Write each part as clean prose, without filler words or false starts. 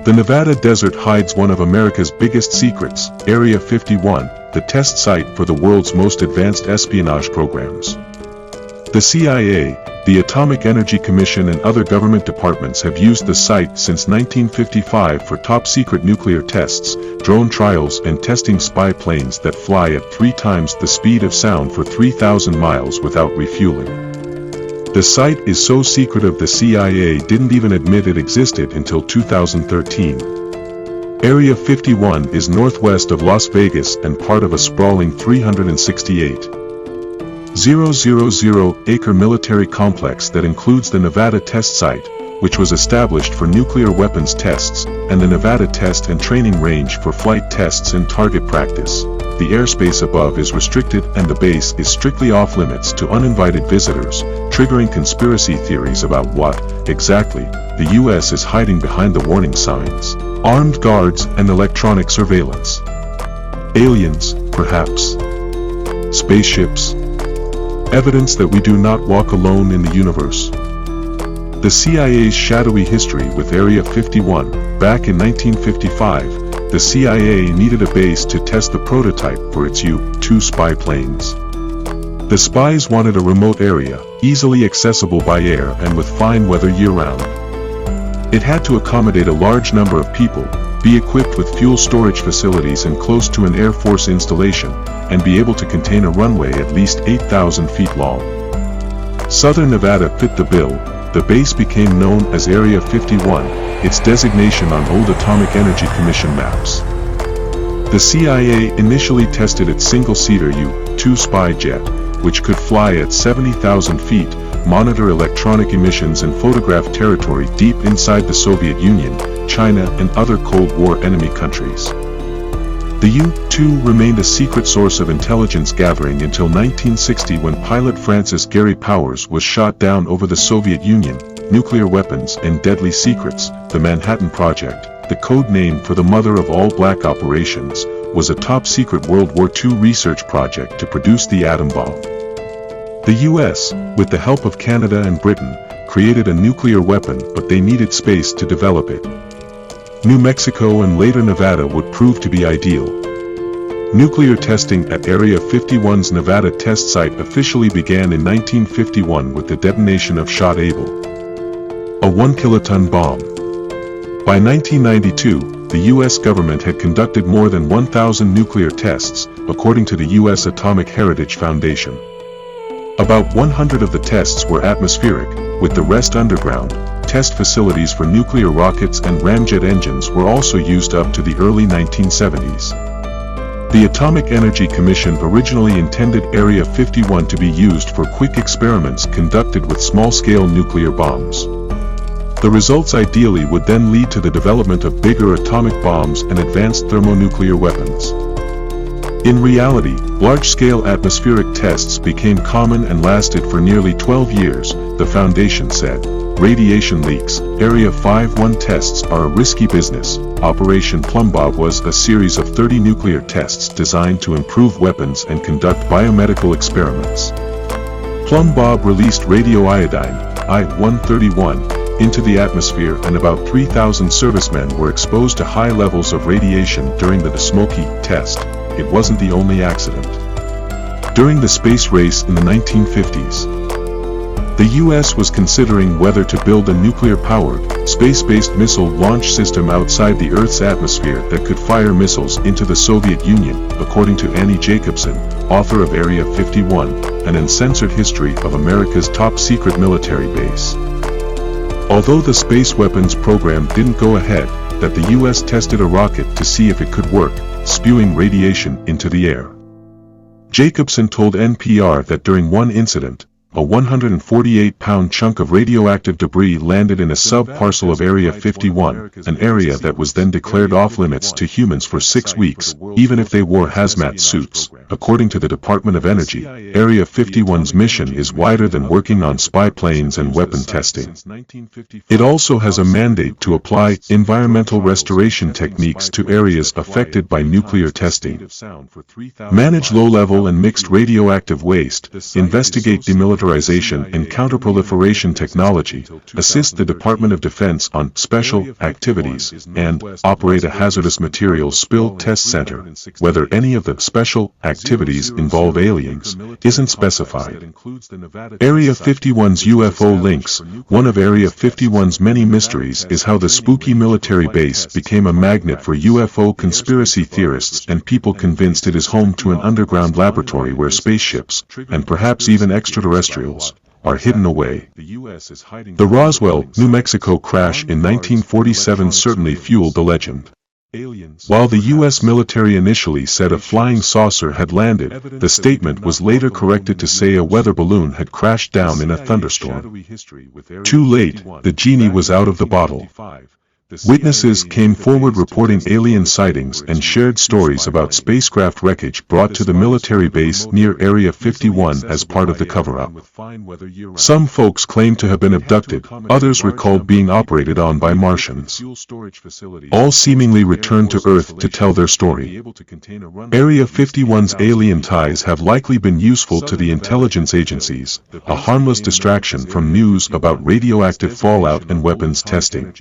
The Nevada desert hides one of America's biggest secrets, Area 51, the test site for the world's most advanced espionage programs. The CIA, the Atomic Energy Commission and other government departments have used the site since 1955 for top-secret nuclear tests, drone trials and testing spy planes that fly at 3 times the speed of sound for 3,000 miles without refueling. The site is so secretive the CIA didn't even admit it existed until 2013. Area 51 is northwest of Las Vegas and part of a sprawling 368,000-acre military complex that includes the Nevada Test Site, which was established for nuclear weapons tests, and the Nevada Test and Training Range for flight tests and target practice. The airspace above is restricted and the base is strictly off-limits to uninvited visitors, triggering conspiracy theories about what, exactly, the U.S. is hiding behind the warning signs, armed guards and electronic surveillance. Aliens, perhaps. Spaceships. Evidence that we do not walk alone in the universe. The CIA's shadowy history with Area 51, back in 1955, the CIA needed a base to test the prototype for its U-2 spy planes. The spies wanted a remote area, easily accessible by air and with fine weather year-round. It had to accommodate a large number of people, be equipped with fuel storage facilities and close to an Air Force installation, and be able to contain a runway at least 8,000 feet long. Southern Nevada fit the bill. The base became known as Area 51, its designation on old Atomic Energy Commission maps. The CIA initially tested its single-seater U-2 spy jet, which could fly at 70,000 feet, monitor electronic emissions and photograph territory deep inside the Soviet Union, China and other Cold War enemy countries. The U-2 remained a secret source of intelligence gathering until 1960 when pilot Francis Gary Powers was shot down over the Soviet Union, nuclear weapons and deadly secrets. The Manhattan Project, the code name for the mother of all black operations, was a top-secret World War II research project to produce the atom bomb. The US, with the help of Canada and Britain, created a nuclear weapon, but they needed space to develop it. New Mexico and later Nevada would prove to be ideal. Nuclear testing at Area 51's Nevada test site officially began in 1951 with the detonation of Shot Able, a 1-kiloton bomb. By 1992, the U.S. government had conducted more than 1,000 nuclear tests, according to the U.S. Atomic Heritage Foundation. About 100 of the tests were atmospheric, with the rest underground. Test facilities for nuclear rockets and ramjet engines were also used up to the early 1970s. The Atomic Energy Commission originally intended Area 51 to be used for quick experiments conducted with small-scale nuclear bombs. The results ideally would then lead to the development of bigger atomic bombs and advanced thermonuclear weapons. In reality, large-scale atmospheric tests became common and lasted for nearly 12 years, the Foundation said. Radiation leaks. Area 51 tests are a risky business. Operation Plumbob was a series of 30 nuclear tests designed to improve weapons and conduct biomedical experiments. Plumbob released radioiodine, I-131, into the atmosphere and about 3,000 servicemen were exposed to high levels of radiation during the Smoky test. It wasn't the only accident. During the space race in the 1950s, the U.S. was considering whether to build a nuclear-powered, space-based missile launch system outside the Earth's atmosphere that could fire missiles into the Soviet Union, according to Annie Jacobsen, author of Area 51, an uncensored history of America's top-secret military base. Although the space weapons program didn't go ahead, that the U.S. tested a rocket to see if it could work, spewing radiation into the air. Jacobsen told NPR that during one incident, a 148-pound chunk of radioactive debris landed in a sub-parcel of Area 51, an area that was then declared off-limits to humans for 6 weeks, even if they wore hazmat suits. according to the Department of Energy, Area 51's mission is wider than working on spy planes and weapon testing. It also has a mandate to apply environmental restoration techniques to areas affected by nuclear testing, manage low-level and mixed radioactive waste, investigate demilitarization and counterproliferation technology, assist the Department of Defense on special activities, and operate a hazardous materials spill test center. Whether any of the special activities involve aliens isn't specified. Area 51's UFO links. One of Area 51's many mysteries is how the spooky military base became a magnet for UFO conspiracy theorists and people convinced it is home to an underground laboratory where spaceships, and perhaps even extraterrestrials, are hidden away. The Roswell, New Mexico crash in 1947 certainly fueled the legend. While the U.S. military initially said a flying saucer had landed, the statement was later corrected to say a weather balloon had crashed down in a thunderstorm. Too late, the genie was out of the bottle. Witnesses came forward reporting alien sightings and shared stories about spacecraft wreckage brought to the military base near Area 51 as part of the cover-up. Some folks claimed to have been abducted, others recalled being operated on by Martians. All seemingly returned to Earth to tell their story. Area 51's alien ties have likely been useful to the intelligence agencies, a harmless distraction from news about radioactive fallout and weapons testing.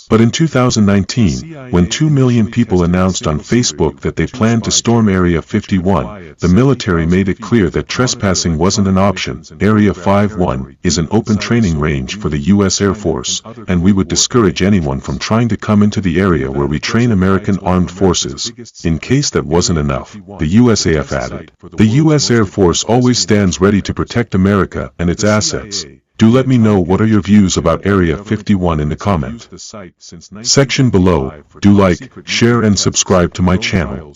But in 2019, when 2 million people announced on Facebook that they planned to storm Area 51, the military made it clear that trespassing wasn't an option. Area 51 is an open training range for the U.S. Air Force, and we would discourage anyone from trying to come into the area where we train American armed forces. In case that wasn't enough, the USAF added, "The U.S. Air Force always stands ready to protect America and its assets." Do let me know what are your views about Area 51 in the comment section below. Do like, share and subscribe to my channel.